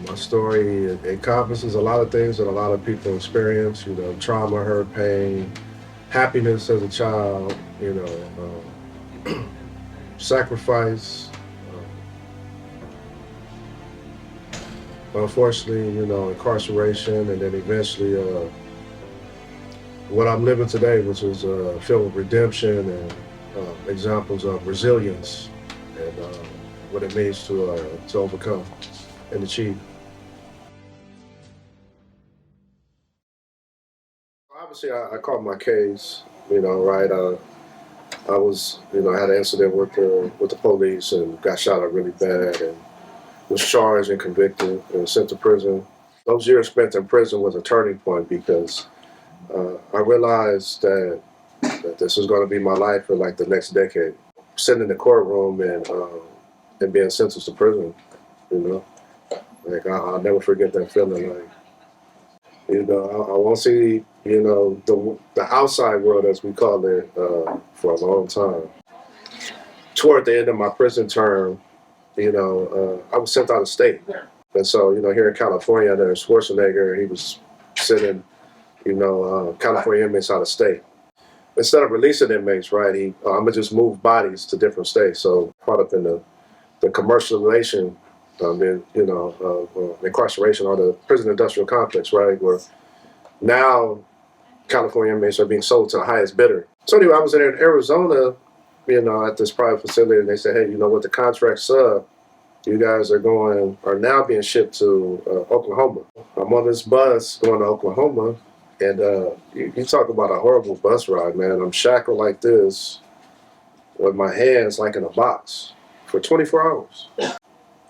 My story it encompasses a lot of things that a lot of people experience. Trauma, hurt, pain, happiness as a child. Sacrifice. Unfortunately, incarceration, and then eventually what I'm living today, which is filled with redemption and examples of resilience and what it means to overcome and achieve. Obviously, I caught my case. Right? I was, I had an incident with the police and got shot up really bad and was charged and convicted and sent to prison. Those years spent in prison was a turning point because I realized that this was going to be my life for like the next decade. Sitting in the courtroom and being sentenced to prison, you know, like I'll never forget that feeling. Like I won't see the outside world as we call it for a long time. Toward the end of my prison term, I was sent out of state, and so here in California, there's Schwarzenegger. He was sending California inmates out of state. Instead of releasing inmates, right? I'm gonna just move bodies to different states. So caught up in the commercialization, incarceration or the prison industrial complex, right? Where now California inmates are being sold to the highest bidder. So anyway, I was in Arizona, at this private facility, and they said, hey, the contract's up. You guys are now being shipped to Oklahoma. I'm on this bus going to Oklahoma, and you talk about a horrible bus ride, man. I'm shackled like this with my hands like in a box for 24 hours.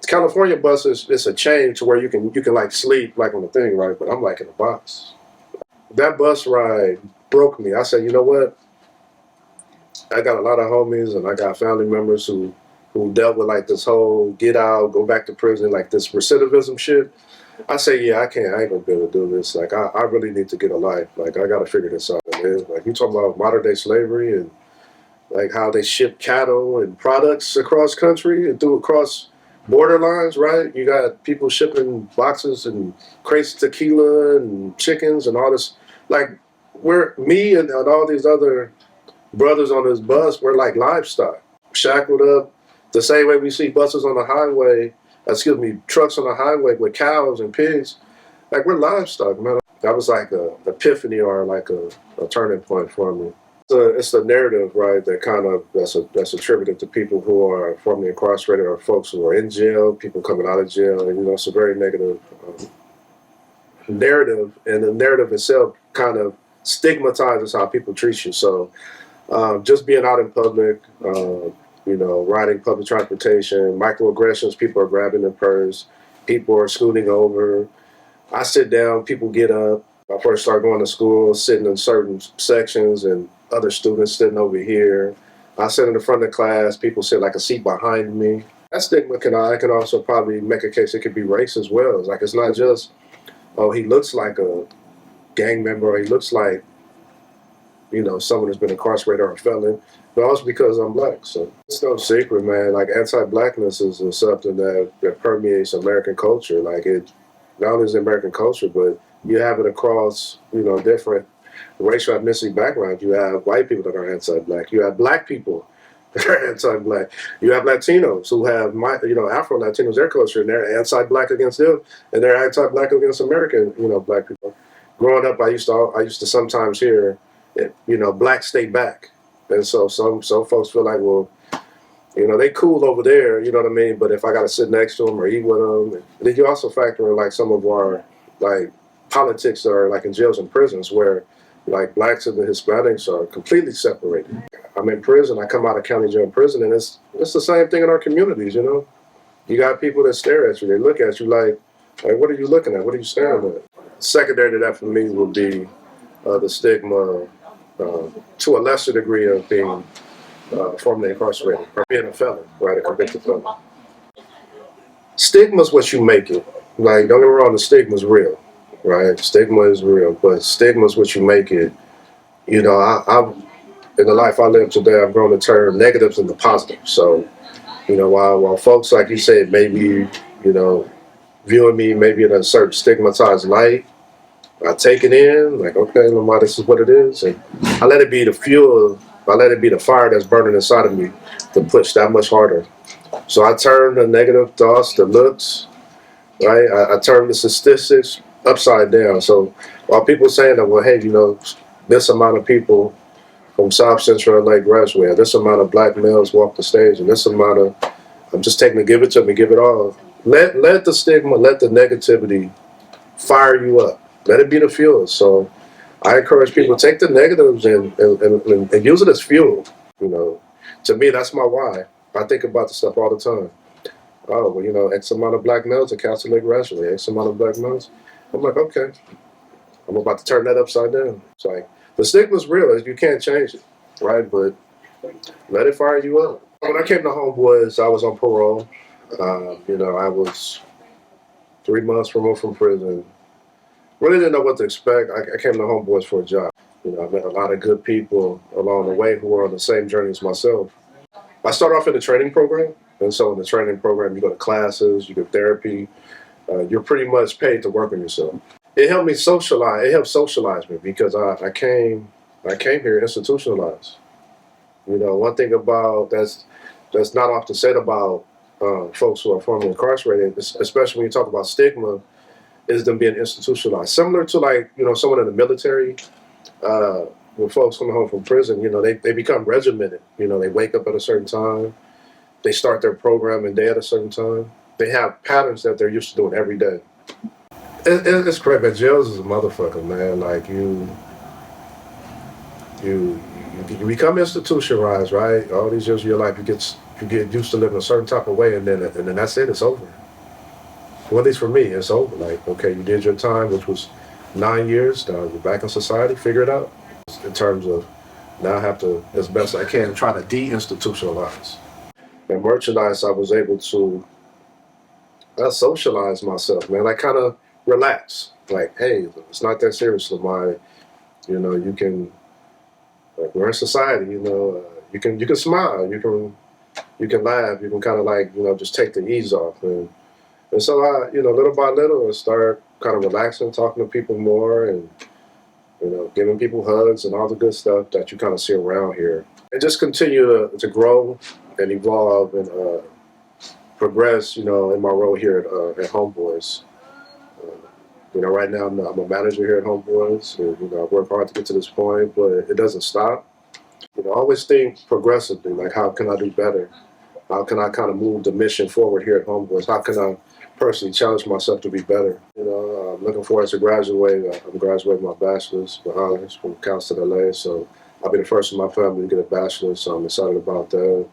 California buses, it's a chain to where you can like sleep like on the thing, right? But I'm like in a box. That bus ride broke me. I said, you know what? I got a lot of homies and I got family members who dealt with like this whole get out, go back to prison, like this recidivism shit. I say, yeah, I ain't gonna be able to do this. Like, I really need to get a life. Like, I gotta figure this out, man. Like, you talking about modern day slavery and like how they ship cattle and products across country and through across border lines, right? You got people shipping boxes and crates of tequila and chickens and all this. Like, me and all these other brothers on this bus, we're like livestock, shackled up the same way we see buses on the highway, trucks on the highway with cows and pigs. Like we're livestock, man. That was like a epiphany or like a turning point for me. It's the narrative, right? That's attributed to people who are formerly incarcerated or folks who are in jail, people coming out of jail, and it's a very negative narrative, and the narrative itself kind of stigmatizes how people treat you. So just being out in public, riding public transportation, microaggressions, people are grabbing their purse, people are scooting over. I sit down, people get up. I first started going to school, sitting in certain sections, and other students sitting over here. I sit in the front of the class, people sit like a seat behind me. That stigma I can also probably make a case it could be race as well. It's like it's not just, oh, he looks like a gang member, or he looks like someone who's been incarcerated or a felon, but also because I'm black. So it's no secret, man. Like anti-blackness is something that permeates American culture. Like it not only is American culture, but you have it across, different racial ethnicity backgrounds. You have white people that are anti-black. You have black people that are anti-black. You have Latinos who have Afro Latinos, their culture, and they're anti-black against them, and they're anti-black against American, black people. Growing up, I used to sometimes hear blacks stay back. And so some folks feel like, well, they cool over there, you know what I mean? But if I got to sit next to them or eat with them, and then you also factor in like some of our like politics that are like in jails and prisons where like blacks and the Hispanics are completely separated. I'm in prison, I come out of county jail and prison, and it's the same thing in our communities, You got people that stare at you, they look at you like what are you looking at? What are you staring at? Secondary to that for me would be the stigma to a lesser degree of being formerly incarcerated or being a felon, right, a convicted felon. Stigma's what you make it. Like, don't get me wrong, the stigma's real, right? Stigma is real, but stigma's what you make it. I've in the life I live today, I've grown to turn negatives into positives. So, while folks like you said maybe, viewing me maybe in a certain stigmatized light. I take it in, like, okay, Lamar, this is what it is. And I let it be the fuel, I let it be the fire that's burning inside of me to push that much harder. So I turn the negative thoughts, the looks, right? I turn the statistics upside down. So while people saying that, well, hey, this amount of people from South Central LA graduate, this amount of black males walk the stage, and this amount of, I'm just taking to give it to me, give it all. Let the stigma, let the negativity fire you up. Let it be the fuel. So I encourage people to take the negatives and use it as fuel. You know, to me, that's my why. I think about the stuff all the time. Oh, well, X amount of black males at Castle Lake gradually, X amount of black males. I'm like, okay, I'm about to turn that upside down. It's like, the stigma's real. You can't change it, right? But let it fire you up. When I came to Homeboys, I was on parole. I was 3 months removed from prison. Really didn't know what to expect. I came to Homeboys for a job. I met a lot of good people along the way who were on the same journey as myself. I started off in the training program. And so in the training program, you go to classes, you get therapy. You're pretty much paid to work on yourself. It helped me socialize. It helped socialize me because I came here institutionalized. One thing about that's not often said about folks who are formerly incarcerated, especially when you talk about stigma, is them being institutionalized. Similar to someone in the military, when folks come home from prison, they become regimented. They wake up at a certain time, they start their program and day at a certain time. They have patterns that they're used to doing every day. It's correct, man. Jails is a motherfucker, man. Like you become institutionalized, right? All these years of your life, you get used to living a certain type of way, and then that's it. It's over. Well, at least for me, it's over. Like, okay, you did your time, which was 9 years. Now you're back in society. Figure it out. In terms of now, I have to, as best I can, try to de-institutionalize. And merchandise, I was able to socialize myself, man. I kind of relax. Like, hey, it's not that serious. You can. Like, we're in society. You can smile. You can laugh. You can kind of just take the ease off. And so little by little, I start kind of relaxing, talking to people more, and giving people hugs and all the good stuff that you kind of see around here, and just continue to grow and evolve and progress. In my role here at Homeboys. Right now I'm a manager here at Homeboys, and I work hard to get to this point, but it doesn't stop. I always think progressively, like, how can I do better? How can I kind of move the mission forward here at Homeboys? How can I personally challenge myself to be better? I'm looking forward to graduate. I'm graduating my bachelor's with honors from Cal State LA, so I'll be the first in my family to get a bachelor's, so I'm excited about that.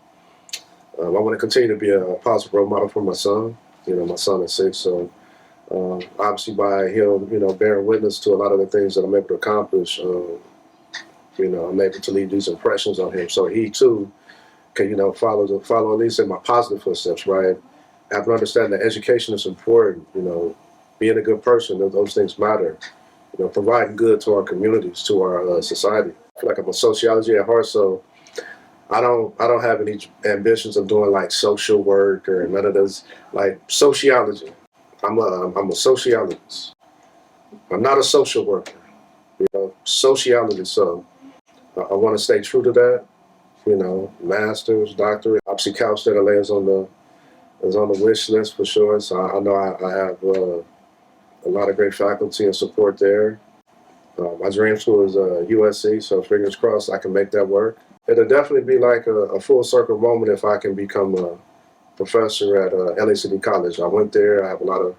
I want to continue to be a positive role model for my son. My son is 6, so obviously by him, bearing witness to a lot of the things that I'm able to accomplish, I'm able to leave these impressions on him, so he too can, follow at least in my positive footsteps, right? Have to understand that education is important. Being a good person, those things matter. Providing good to our communities, to our society. I feel like I'm a sociology at heart, so I don't have any ambitions of doing like social work or none of those, like sociology. I'm a sociologist. I'm not a social worker. Sociologist. So I want to stay true to that. Master's, doctorate. Obviously, Cal State LA is on the wish list for sure. So I know I have a lot of great faculty and support there. My dream school is USC, so fingers crossed I can make that work. It'll definitely be like a full circle moment if I can become a professor at LA City College. I went there. I have a lot of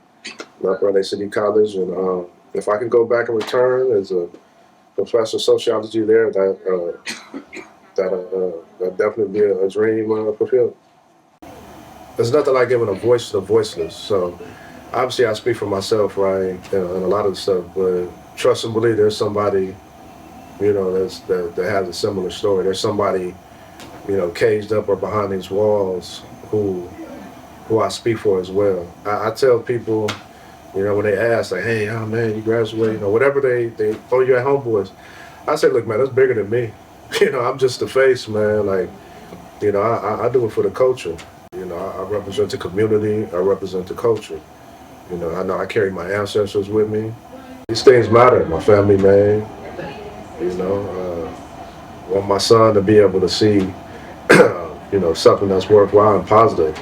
love for LA City College, and if I can go back and return as a professor of sociology there, that definitely be a dream fulfilled. There's nothing like giving a voice to the voiceless. So obviously I speak for myself, right, and a lot of the stuff, but trust and believe there's somebody, that has a similar story. There's somebody, caged up or behind these walls who I speak for as well. I tell people, when they ask, like, hey, oh man, you graduated, whatever they throw you at Homeboys, I say, look, man, that's bigger than me. I'm just the face, man. Like, I do it for the culture. I represent the community. I represent the culture. You know, I know I carry my ancestors with me. These things matter. My family name. You know, I want my son to be able to see, something that's worthwhile and positive.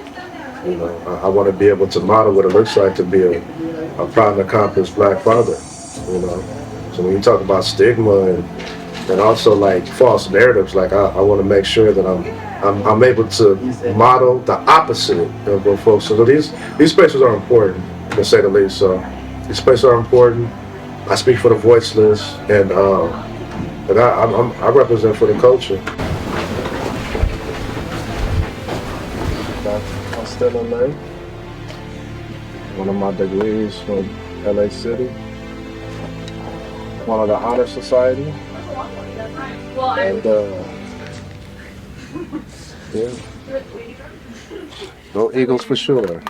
You know, I want to be able to model what it looks like to be a proud and accomplished black father. You know, so when you talk about stigma and also like false narratives, like I want to make sure that I'm able to model the opposite of what folks. So these spaces are important, to say the least. So these spaces are important. I speak for the voiceless, and I represent for the culture. I'm still in LA. One of my degrees from LA City, one of the honor society, and yeah, go Eagles for sure.